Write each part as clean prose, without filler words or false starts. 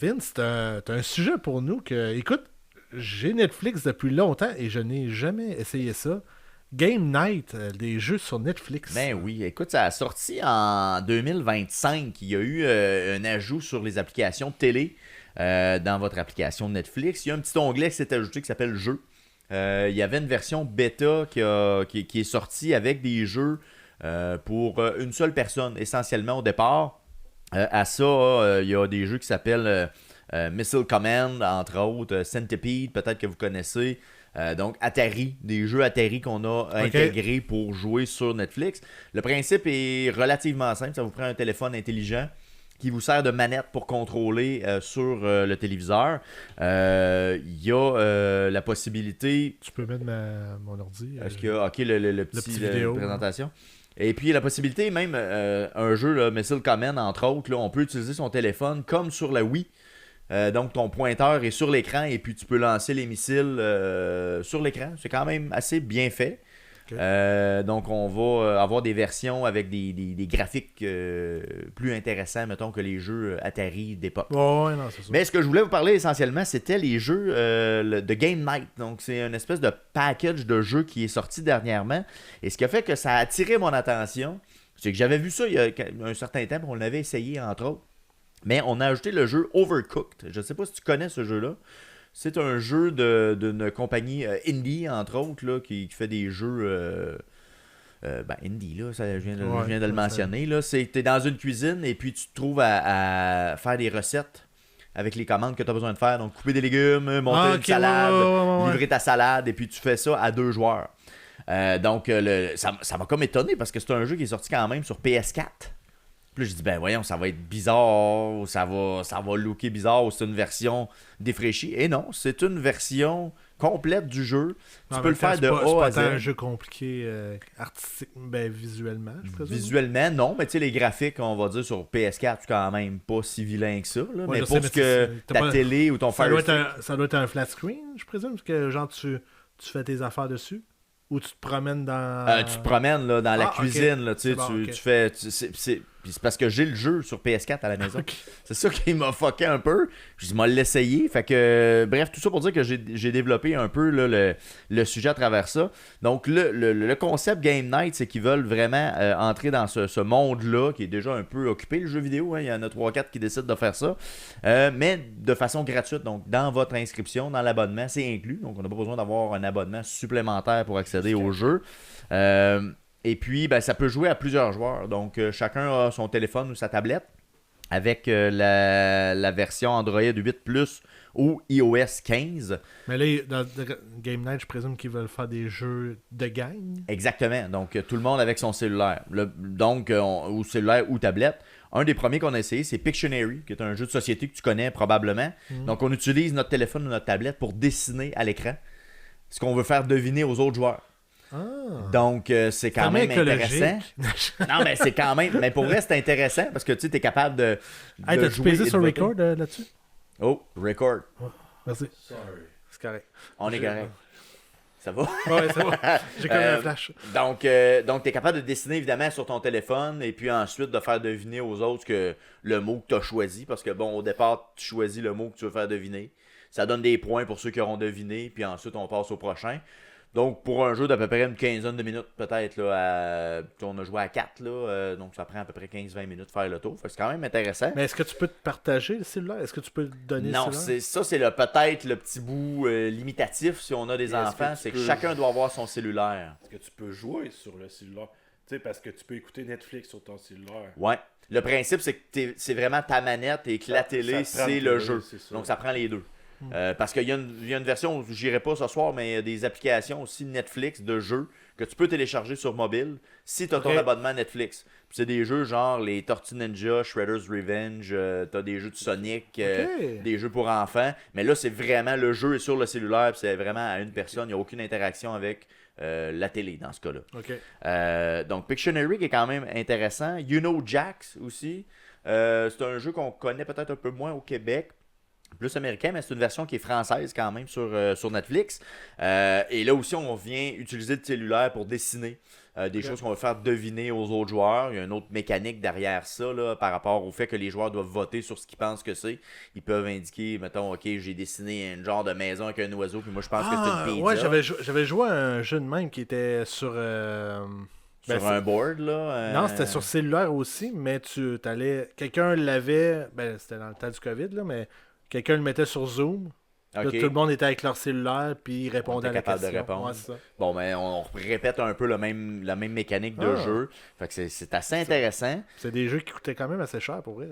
Vince, t'as un sujet pour nous que, écoute, j'ai Netflix depuis longtemps et je n'ai jamais essayé ça. Game Night, des jeux sur Netflix. Ben oui, écoute, ça a sorti en 2025. Il y a eu un ajout sur les applications de télé dans votre application Netflix. Il y a un petit onglet qui s'est ajouté qui s'appelle Jeux. Il y avait une version bêta qui est sortie avec des jeux pour une seule personne, essentiellement au départ. À ça, il y a des jeux qui s'appellent Missile Command, entre autres, Centipede, peut-être que vous connaissez. Donc Atari, des jeux Atari qu'on a intégrés pour jouer sur Netflix. Le principe est relativement simple, ça vous prend un téléphone intelligent qui vous sert de manette pour contrôler sur le téléviseur. Il y a la possibilité... Tu peux mettre mon ordi. Est-ce qu'il y a le petit vidéo, présentation? Et puis la possibilité, même un jeu, là, Missile Command, entre autres, là, on peut utiliser son téléphone comme sur la Wii. Donc ton pointeur est sur l'écran et puis tu peux lancer les missiles sur l'écran. C'est quand même assez bien fait. Okay. Donc on va avoir des versions avec des graphiques plus intéressants, mettons, que les jeux Atari d'époque. Oh, ouais, non, c'est sûr. Mais ce que je voulais vous parler essentiellement, c'était les jeux de Game Night. Donc c'est une espèce de package de jeux qui est sorti dernièrement. Et ce qui a fait que ça a attiré mon attention, c'est que j'avais vu ça il y a un certain temps, on l'avait essayé entre autres. Mais on a ajouté le jeu Overcooked. Je ne sais pas si tu connais ce jeu-là. C'est un jeu d'une compagnie indie, entre autres, là, qui fait des jeux... indie, là, ça, je viens de le mentionner. Tu es dans une cuisine et puis tu te trouves à faire des recettes avec les commandes que tu as besoin de faire. Donc, couper des légumes, monter une salade, livrer ta salade, et puis tu fais ça à 2 joueurs. Donc, ça m'a comme étonné parce que c'est un jeu qui est sorti quand même sur PS4. Puis là, je dis, ben voyons, ça va être bizarre, ça va looker bizarre, ou c'est une version défraîchie. Et non, c'est une version complète du jeu. Tu peux le faire de A à Z. C'est pas un jeu compliqué artistique, visuellement, je présume. Visuellement, non, mais tu sais, les graphiques, on va dire, sur PS4, c'est quand même pas si vilain que ça. Là, ouais, mais pour ce que ta télé ou ton Fire Stick... Ça doit être un flat screen, je présume, parce que genre tu fais tes affaires dessus. Ou tu te promènes dans... tu te promènes là, dans la cuisine. Okay. Là, tu fais... c'est parce que j'ai le jeu sur PS4 à la maison. Okay. C'est ça qui m'a fucké un peu. Je dis, moi l'essayer. Fait que, bref, tout ça pour dire que j'ai développé un peu là, le sujet à travers ça. Donc, le concept Game Night, c'est qu'ils veulent vraiment entrer dans ce monde-là qui est déjà un peu occupé, le jeu vidéo. Hein. Il y en a 3-4 qui décident de faire ça. Mais de façon gratuite. Donc, dans votre inscription, dans l'abonnement, c'est inclus. Donc, on n'a pas besoin d'avoir un abonnement supplémentaire pour accéder au jeu. Et puis, ça peut jouer à plusieurs joueurs. Donc, chacun a son téléphone ou sa tablette avec la version Android 8 Plus ou iOS 15. Mais là, dans Game Night, je présume qu'ils veulent faire des jeux de gang. Exactement. Donc, tout le monde avec son cellulaire. Ou cellulaire ou tablette. Un des premiers qu'on a essayé, c'est Pictionary, qui est un jeu de société que tu connais probablement. Donc, on utilise notre téléphone ou notre tablette pour dessiner à l'écran ce qu'on veut faire deviner aux autres joueurs. Donc, c'est quand même intéressant. Non, mais c'est quand même... Mais pour vrai, c'est intéressant parce que tu es capable de t'as-tu pesé sur record là-dessus? Oh, record. Oh, merci. Sorry. C'est correct. On est correct. Ça va? Ouais, ça va. J'ai quand même un flash. Donc tu es capable de dessiner évidemment sur ton téléphone et puis ensuite de faire deviner aux autres que le mot que tu as choisi. Parce que bon, au départ, tu choisis le mot que tu veux faire deviner. Ça donne des points pour ceux qui auront deviné. Puis ensuite, on passe au prochain. Donc, pour un jeu d'à peu près une quinzaine de minutes, peut-être, là, on a joué à 4, là, donc ça prend à peu près 15-20 minutes de faire le tour. Fait que c'est quand même intéressant. Mais est-ce que tu peux te partager le cellulaire? Est-ce que tu peux le donner non, le cellulaire? c'est peut-être le petit bout limitatif si on a des enfants, c'est que chacun doit avoir son cellulaire. Est-ce que tu peux jouer sur le cellulaire? Tu sais, parce que tu peux écouter Netflix sur ton cellulaire. Ouais. Le principe, c'est que c'est vraiment ta manette et que la télé, c'est le jeu. Donc, ça prend les deux. Parce qu'il y a une version où j'irai pas ce soir, mais il y a des applications aussi Netflix de jeux que tu peux télécharger sur mobile si tu as ton abonnement Netflix. Puis c'est des jeux genre les Tortues Ninja, Shredder's Revenge, tu as des jeux de Sonic, des jeux pour enfants. Mais là, c'est vraiment le jeu est sur le cellulaire, puis c'est vraiment à une personne, il n'y a aucune interaction avec la télé dans ce cas-là. Donc Pictionary qui est quand même intéressant. You Know Jax aussi. C'est un jeu qu'on connaît peut-être un peu moins au Québec. Plus américain, mais c'est une version qui est française quand même sur Netflix. Et là aussi, on vient utiliser le cellulaire pour dessiner. des choses qu'on va faire deviner aux autres joueurs. Il y a une autre mécanique derrière ça, là, par rapport au fait que les joueurs doivent voter sur ce qu'ils pensent que c'est. Ils peuvent indiquer, mettons, ok, j'ai dessiné un genre de maison avec un oiseau, puis moi je pense que c'est une pizza. Ouais, j'avais joué à un jeu de même qui était sur... Sur un board, là. Non, c'était sur cellulaire aussi, mais tu t'allais... Quelqu'un l'avait... Ben, c'était dans le temps du COVID, là, mais quelqu'un le mettait sur Zoom. Là, tout le monde était avec leur cellulaire, puis ils répondaient à la question. De répondre. Ouais, c'est ça. Bon, mais on répète un peu la même mécanique de jeu. Fait que c'est assez intéressant. C'est des jeux qui coûtaient quand même assez cher, pour vrai.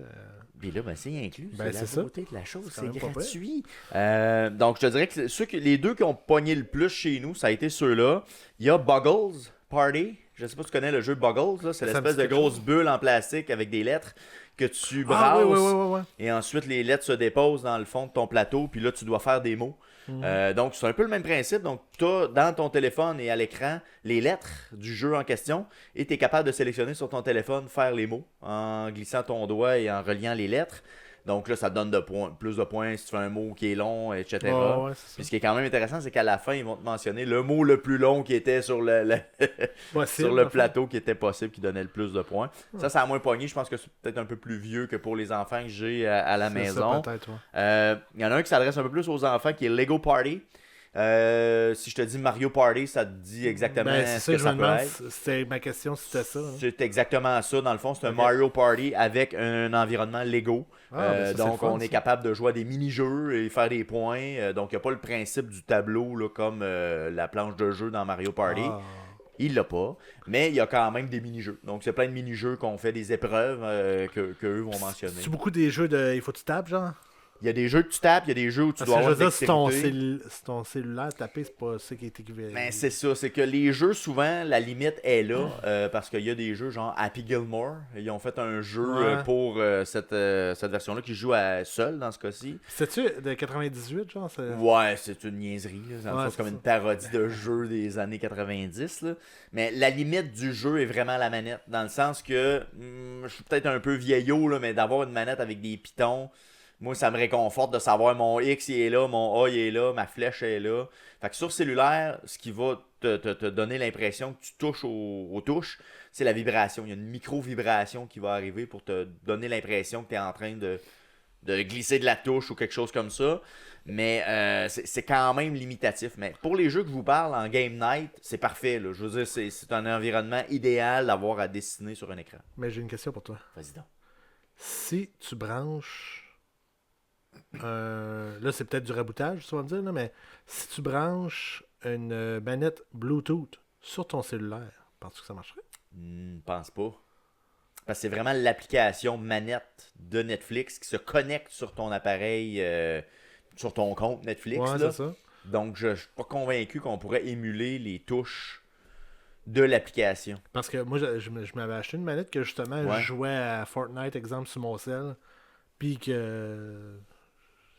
Puis là, ben, c'est inclus. Ben, c'est la beauté de la chose. C'est quand même gratuit. Donc, je te dirais que les deux qui ont pogné le plus chez nous, ça a été ceux-là. Il y a Buggles Party. Je sais pas si tu connais le jeu Buggles, là. C'est l'espèce de grosse bulle en plastique avec des lettres que tu brasses. Oui. Et ensuite, les lettres se déposent dans le fond de ton plateau. Puis là, tu dois faire des mots. Donc, c'est un peu le même principe. Donc, tu as dans ton téléphone et à l'écran les lettres du jeu en question. Et tu es capable de sélectionner sur ton téléphone, faire les mots en glissant ton doigt et en reliant les lettres. Donc là, ça te donne plus de points si tu fais un mot qui est long, etc. Puis ce qui est quand même intéressant, c'est qu'à la fin, ils vont te mentionner le mot le plus long qui était sur sur le plateau qui était possible, qui donnait le plus de points. Ça a moins pogné. Je pense que c'est peut-être un peu plus vieux que pour les enfants que j'ai à la maison. Il y en a un qui s'adresse un peu plus aux enfants qui est Lego Party. Si je te dis Mario Party, ça te dit exactement ce que ça peut être. C'était ma question, c'était ça. Hein? C'est exactement ça. Dans le fond, c'est un Mario Party avec un environnement Lego. Donc, on est capable de jouer à des mini-jeux et faire des points. Donc, il n'y a pas le principe du tableau là, comme la planche de jeu dans Mario Party. Il l'a pas, mais il y a quand même des mini-jeux. Donc, c'est plein de mini-jeux qu'on fait des épreuves qu'eux vont mentionner. C'est beaucoup des jeux de... Il faut que tu tapes, genre? Il y a des jeux que tu tapes, il y a des jeux où tu dois avoir si ton cellulaire taper, c'est pas ça qui est équivalent. Mais c'est ça, c'est que les jeux, souvent, la limite est là, parce qu'il y a des jeux genre Happy Gilmore. Ils ont fait un jeu pour cette version-là qui joue seul dans ce cas-ci. C'est-tu de 98, genre? Ouais, c'est une niaiserie. C'est comme une parodie de jeu des années 90. Là. Mais la limite du jeu est vraiment la manette, dans le sens que, je suis peut-être un peu vieillot, là, mais d'avoir une manette avec des pitons... Moi, ça me réconforte de savoir mon X il est là, mon A il est là, ma flèche est là. Fait que sur cellulaire, ce qui va te donner l'impression que tu touches aux touches, c'est la vibration. Il y a une micro-vibration qui va arriver pour te donner l'impression que tu es en train de glisser de la touche ou quelque chose comme ça. Mais c'est quand même limitatif. Mais pour les jeux que je vous parle en Game Night, c'est parfait. Là. Je veux dire, c'est un environnement idéal d'avoir à dessiner sur un écran. Mais j'ai une question pour toi. Vas-y donc. Si tu branches... là, c'est peut-être du raboutage, tu vas me dire, là, mais si tu branches une manette Bluetooth sur ton cellulaire, penses-tu que ça marcherait? Pense pas. Parce que c'est vraiment l'application manette de Netflix qui se connecte sur ton appareil, sur ton compte Netflix. Ouais, là. c'est ça. Donc, je suis pas convaincu qu'on pourrait émuler les touches de l'application. Parce que moi, je m'avais acheté une manette que justement, je jouais à Fortnite, exemple, sur mon cell, puis que...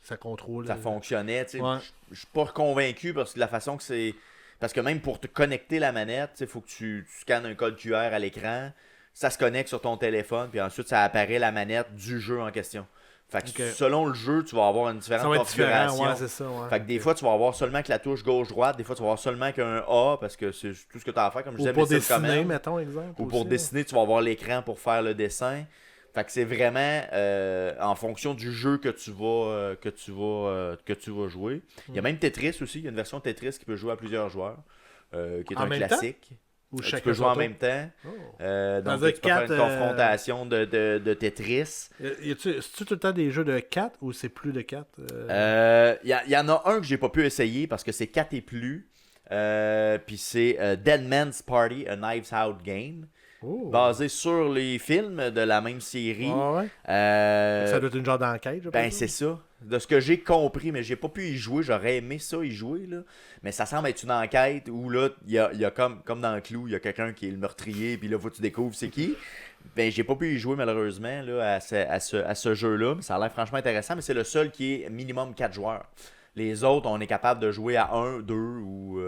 ça contrôle. Ça fonctionnait, tu sais. Ouais. Je suis pas convaincu parce que la façon que c'est... Parce que même pour te connecter la manette, il faut que tu scannes un code QR à l'écran, ça se connecte sur ton téléphone, puis ensuite ça apparaît la manette du jeu en question. Fait que selon le jeu, tu vas avoir une différente configuration. Ouais, c'est ça, ouais. Fait que des fois, tu vas avoir seulement que la touche gauche-droite, des fois, tu vas avoir seulement qu'un A, parce que c'est tout ce que tu as à faire, comme je disais. Ou pour dessiner, mettons, exemple. Ou pour dessiner, tu vas avoir l'écran pour faire le dessin. Fait que c'est vraiment en fonction du jeu que tu vas jouer. Il y a même Tetris aussi. Il y a une version Tetris qui peut jouer à plusieurs joueurs, qui est un classique. Ou tu peux jouer en même temps. Donc, tu peux faire une confrontation de Tetris. C'est-tu tout le temps des jeux de 4 ou c'est plus de 4 Il y en a un que j'ai pas pu essayer parce que c'est 4 et plus. Puis c'est Dead Man's Party, a Knives Out Game. Basé sur les films de la même série. Ça doit être une genre d'enquête. C'est ça. De ce que j'ai compris, mais j'ai pas pu y jouer. J'aurais aimé ça y jouer. Là. Mais ça semble être une enquête où là, il y a comme dans Clou, il y a quelqu'un qui est le meurtrier, puis là, faut que tu découvres c'est qui. Ben, j'ai pas pu y jouer malheureusement là, à ce jeu-là. Ça a l'air franchement intéressant, mais c'est le seul qui est minimum 4 joueurs. Les autres, on est capable de jouer à 1, 2 ou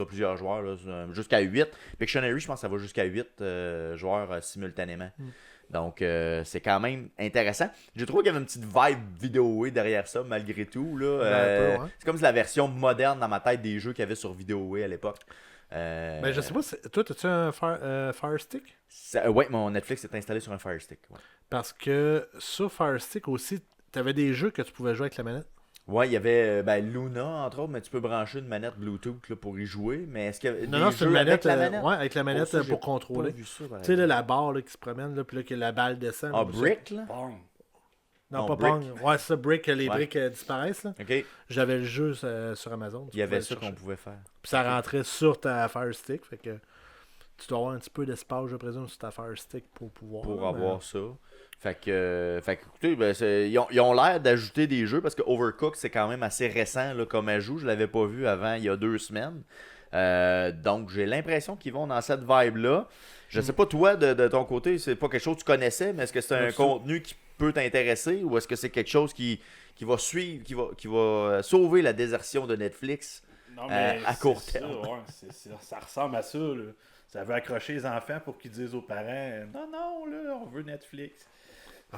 plusieurs joueurs, là, jusqu'à 8. Pictionary, je pense que ça va jusqu'à 8 joueurs simultanément. Donc, c'est quand même intéressant. J'ai trouvé qu'il y avait une petite vibe vidéo derrière ça, malgré tout. Là. C'est comme la version moderne dans ma tête des jeux qu'il y avait sur vidéo à l'époque. Ben, je sais pas, toi, as-tu un Fire Stick? Oui, mon Netflix est installé sur un Fire Stick. Ouais. Parce que sur Fire Stick aussi, t'avais des jeux que tu pouvais jouer avec la manette. Ouais, il y avait Luna, entre autres, mais tu peux brancher une manette Bluetooth là, pour y jouer. Mais est-ce qu'il y a Non, c'est une manette, avec la manette? Ouais, avec la manette ça, pour contrôler. Tu sais, là, la barre là, qui se promène, là, puis là, que la balle descend. Ah, Brick, là? Pong. Non, Non, pas Brick. Pong. Ouais, c'est ça, Brick, les Ouais. briques disparaissent. Là. OK. J'avais le jeu sur Amazon. Il y avait ça qu'on pouvait faire. Puis ça rentrait sur ta Fire Stick. Fait que tu dois avoir un petit peu d'espace, je présume, sur ta Fire Stick pour pouvoir. Pour avoir ça. Fait que écoutez, ils ont l'air d'ajouter des jeux parce que Overcooked, c'est quand même assez récent là, comme ajout. Je l'avais pas vu avant il y a 2 semaines. Donc, j'ai l'impression qu'ils vont dans cette vibe-là. Je sais pas, toi, de ton côté, c'est pas quelque chose que tu connaissais, mais est-ce que c'est un contenu qui peut t'intéresser ou est-ce que c'est quelque chose qui va suivre, qui va sauver la désertion de Netflix à court terme? Ça ressemble à ça. Là. Ça veut accrocher les enfants pour qu'ils disent aux parents non, là, on veut Netflix.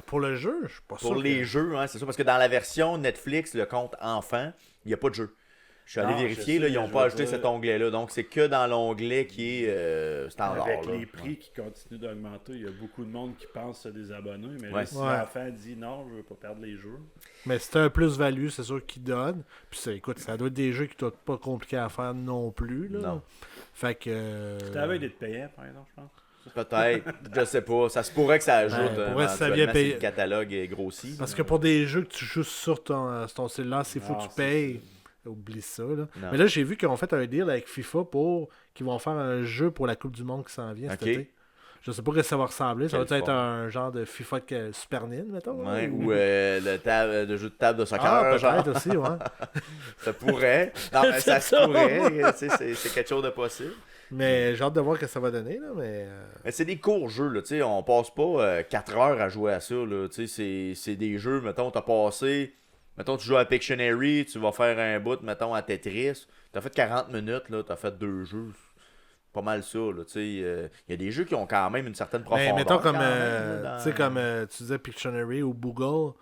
Pour le jeu, je suis pas sûr. Pour les jeux, hein, c'est ça, parce que dans la version Netflix, le compte enfant, il n'y a pas de jeu. Je suis allé vérifier, là, ils n'ont pas ajouté cet onglet-là. Donc, c'est que dans l'onglet qui est standard. Avec là. les prix qui continuent d'augmenter, il y a beaucoup de monde qui pense se désabonner. Mais Ouais. là, si l'enfant dit non, je veux pas perdre les jeux. Mais c'est un plus-value, c'est sûr qu'il donne. Puis écoute, ça doit être des jeux qui doivent être pas compliqués à faire non plus. Là. Non. Fait que. Tu avais d'être payant, par exemple, je pense. Peut-être, je sais pas. Ça se pourrait que ça ajoute. Ça vient payer. Si le catalogue est grossi. Parce que pour des jeux que tu joues sur ton cellulaire, c'est fou que tu payes. Oublie ça. Là. Mais là, j'ai vu qu'ils ont fait un deal avec FIFA pour qu'ils vont faire un jeu pour la Coupe du Monde qui s'en vient cet été. Je sais pas que ça va ressembler. Ça va être un genre de FIFA de Super NIN, mettons. Ouais, ou le jeu de table de soccer. Ah, peut-être aussi, ouais. Ça pourrait. Non, mais ça se pourrait. C'est quelque chose de possible. Mais j'ai hâte de voir ce que ça va donner. Là, mais c'est des courts jeux. Là, on passe pas 4 heures à jouer à ça. Là, c'est des jeux, mettons, t'as passé... Mettons, tu joues à Pictionary, tu vas faire un bout, mettons, à Tetris. T'as fait 40 minutes, là, t'as fait 2 jeux. Pas mal ça, là, tu sais. Il y a des jeux qui ont quand même une certaine profondeur. Mais mettons, comme, comme tu disais Pictionary ou Google,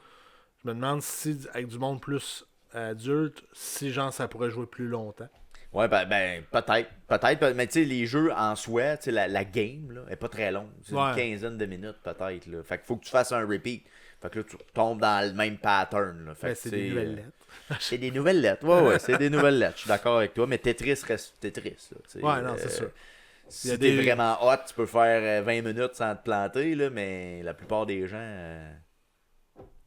je me demande si, avec du monde plus adulte, si, genre, ça pourrait jouer plus longtemps. Ouais, peut-être. Mais tu sais, les jeux en soi, tu sais, la game, là, est pas très longue. C'est une quinzaine de minutes, peut-être, là. Fait qu'il faut que tu fasses un repeat. Fait que là, tu tombes dans le même pattern. Là. Fait que c'est des nouvelles lettres. C'est des nouvelles lettres. Ouais, c'est des nouvelles lettres. Je suis d'accord avec toi, mais Tetris reste Tetris. Là, ouais, non, c'est sûr. Si t'es vraiment hot, tu peux faire 20 minutes sans te planter, là, mais la plupart des gens,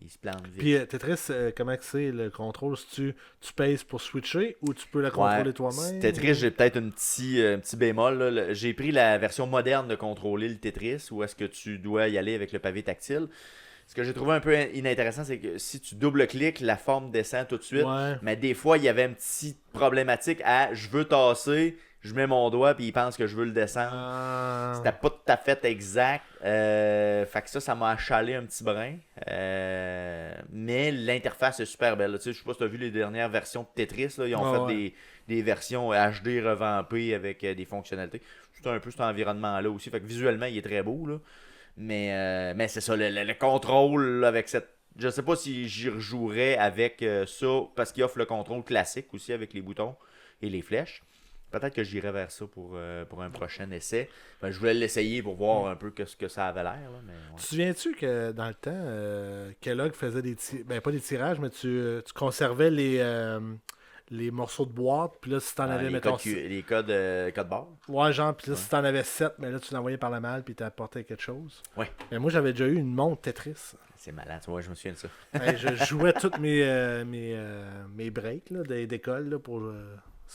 ils se plantent vite. Puis Tetris, comment c'est le contrôle? Si tu pèses pour switcher ou tu peux la contrôler toi-même? Tetris, j'ai peut-être un petit bémol. Là. J'ai pris la version moderne de contrôler le Tetris, où est-ce que tu dois y aller avec le pavé tactile. Ce que j'ai trouvé un peu inintéressant, c'est que si tu double-cliques, la forme descend tout de suite. Ouais. Mais des fois, il y avait une petite problématique à je veux tasser, je mets mon doigt, puis il pense que je veux le descendre. C'était pas tout à fait exact. Fait que ça m'a achalé un petit brin. Mais l'interface est super belle. Je sais pas si tu as vu les dernières versions de Tetris. Là. Ils ont fait des versions HD revampées avec des fonctionnalités. C'est un peu cet environnement-là aussi. Fait que visuellement, il est très beau. Là. Mais c'est ça, le contrôle avec cette... Je sais pas si j'y rejouerais avec ça, parce qu'il offre le contrôle classique aussi avec les boutons et les flèches. Peut-être que j'irais vers ça pour un prochain essai. Je voulais l'essayer pour voir un peu ce que ça avait l'air. Là, mais ouais. Tu te souviens-tu que dans le temps, Kellogg faisait des pas des tirages, mais tu conservais les morceaux de boîte, puis là, si t'en avais, mettons... Les codes barres. Ouais, genre, puis là, si t'en avais 7, mais là, tu l'envoyais par la malle, puis t'apportais quelque chose. Ouais. Mais moi, j'avais déjà eu une montre Tetris. C'est malade, ouais, je me souviens de ça. Je jouais toutes mes breaks là, d'école là, pour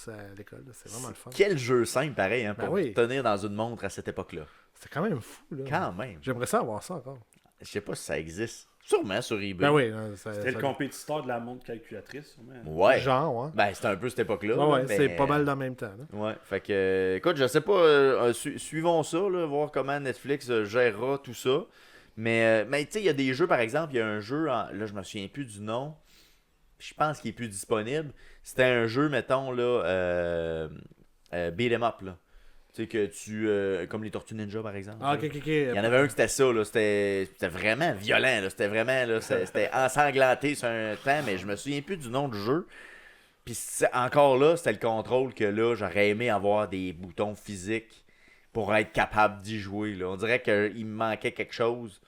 à l'école. C'est vraiment le fun. Quel jeu simple, pareil, hein, pour tenir dans une montre à cette époque-là. C'était quand même fou, là. Quand même. J'aimerais ça avoir ça encore. Je sais pas si ça existe. Sûrement sur eBay. Ben oui. C'était le compétiteur de la montre calculatrice, sûrement. Ouais. Genre, ouais. Ben, c'était un peu cette époque-là. Ouais, mais... c'est pas mal dans le même temps. Là. Ouais. Fait que, écoute, je sais pas, suivons ça, là, voir comment Netflix gérera tout ça. Mais tu sais, il y a des jeux, par exemple, il y a un jeu, là, je me souviens plus du nom. Je pense qu'il est plus disponible. C'était un jeu, mettons, là, beat 'em up, là. Tu sais, que tu... comme les Tortues Ninja, par exemple. Ah, ok. Il y en avait un qui c'était ça, là. C'était vraiment violent, là. C'était vraiment, là, c'était ensanglanté sur un temps, mais je me souviens plus du nom du jeu. Puis encore là, c'était le contrôle que là, j'aurais aimé avoir des boutons physiques pour être capable d'y jouer. Là. On dirait qu'il me manquait quelque chose.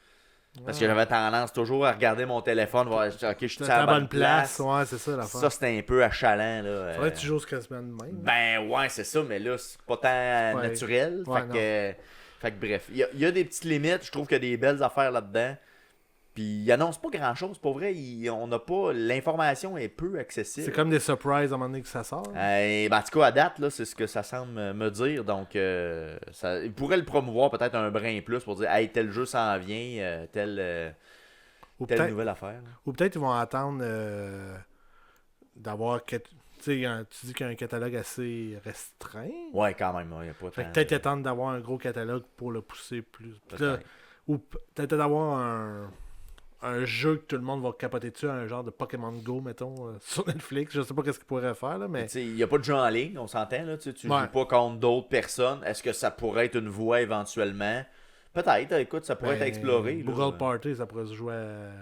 Parce que j'avais tendance toujours à regarder mon téléphone, voir, ok, je suis à la bonne place. Ouais, c'est ça l'affaire. Ça, c'était un peu achalant. Là. Faudrait que tu joues quasiment de même. Ben ouais, c'est ça, mais là, c'est pas tant naturel. Fait que bref, il y a des petites limites. Je trouve qu'il y a des belles affaires là-dedans. Puis il annonce pas grand-chose. Pour vrai, on n'a pas... L'information est peu accessible. C'est comme des surprises à un moment donné que ça sort. Ben, en tout cas, à date, là, c'est ce que ça semble me dire. Donc, il pourrait le promouvoir peut-être un brin plus pour dire « Hey, tel jeu s'en vient, telle nouvelle affaire. » Ou peut-être ils vont attendre d'avoir... Tu dis qu'il y a un catalogue assez restreint. Ouais, quand même. Il y a pas fait peut-être attendre d'avoir un gros catalogue pour le pousser plus. Là, ou peut-être d'avoir un jeu que tout le monde va capoter dessus, un genre de Pokémon Go, mettons, sur Netflix. Je sais pas qu'est-ce qu'il pourrait faire, là, mais... Il n'y a pas de jeu en ligne, on s'entend, là. Tu joues pas contre d'autres personnes. Est-ce que ça pourrait être une voie éventuellement? Peut-être, écoute, ça pourrait être exploré. Google Party, ça pourrait se jouer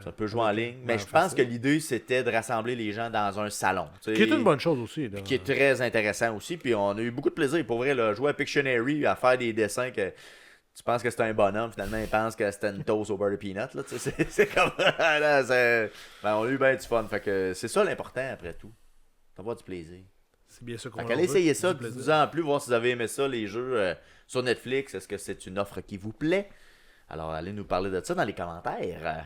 Ça peut jouer en ligne. Mais je pense que l'idée, c'était de rassembler les gens dans un salon. Qui est une bonne chose aussi. Là. Qui est très intéressant aussi. Puis on a eu beaucoup de plaisir. Pour vrai, là, jouer à Pictionary, à faire des dessins que... Tu penses que c'est un bonhomme, finalement, il pense que c'était une toast au beurre de peanut. Là, c'est comme. Là, on a eu bien du fun. Fait que c'est ça l'important après tout. D'avoir du plaisir. C'est bien sûr qu'on va. Allez essayer ça, dites-en en plus, voir si vous avez aimé ça, les jeux sur Netflix. Est-ce que c'est une offre qui vous plaît? Alors, allez nous parler de ça dans les commentaires.